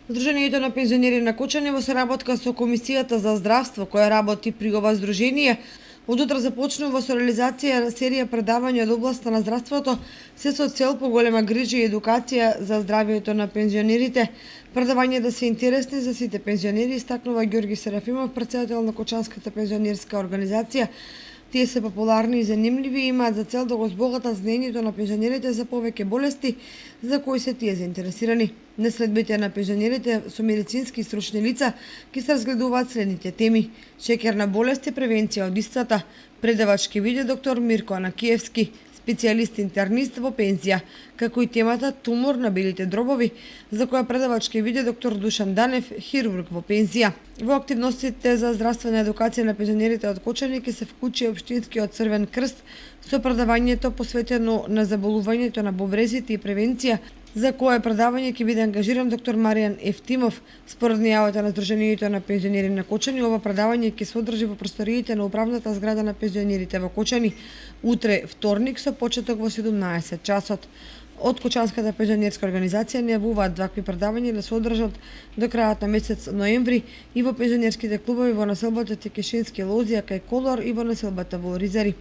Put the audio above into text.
Здруженијето на пензионери на Кочани во соработка со Комисијата за здравство која работи при ова здружение, од утре започнува со реализација серија предавања од областа на здравството, се со цел поголема грижа и едукација за здравјето на пензионерите. Предавања да се интересни за сите пензионери, истакнува Ѓорги Серафимов, претседател на Кочанската пензионерска организација. Тие се популарни и занимливи и имаат за цел да го збогатат знаењето на пензионерите за повеќе болести за кои се тие заинтересирани. Неследбите на пензионерите со медицински и стручни лица ќе се разгледуваат следните теми: шеќерна болест и превенција од истата. Предавач ќе биде доктор Мирко Анакиевски, специјалист интернист во пензија, како и темата тумор на белите дробови, за која предавач ќе биде доктор Душан Данев, хирург во пензија. Во активностите за здравствена едукација на пензионерите од Кочани ќе се вклучи Општинскиот Црвен крст со предавањето посветено на заболувањето на бубрезите и превенција, за кое предавање ќе биде ангажиран доктор Маријан Ефтимов. Според најавата на Здруженијето на пензионери на Кочани, ова предавање ќе се одржи во просториите на управната зграда на пензионерите во Кочани утре, вторник, со почеток во 17 часот. Од Кочанската пензионерска организација најавуваат вакви предавања да се одржат до крајот на месец ноември и во пензионерските клубови во населбата Текешински Лозија кај Колор и во населбата во Оризари.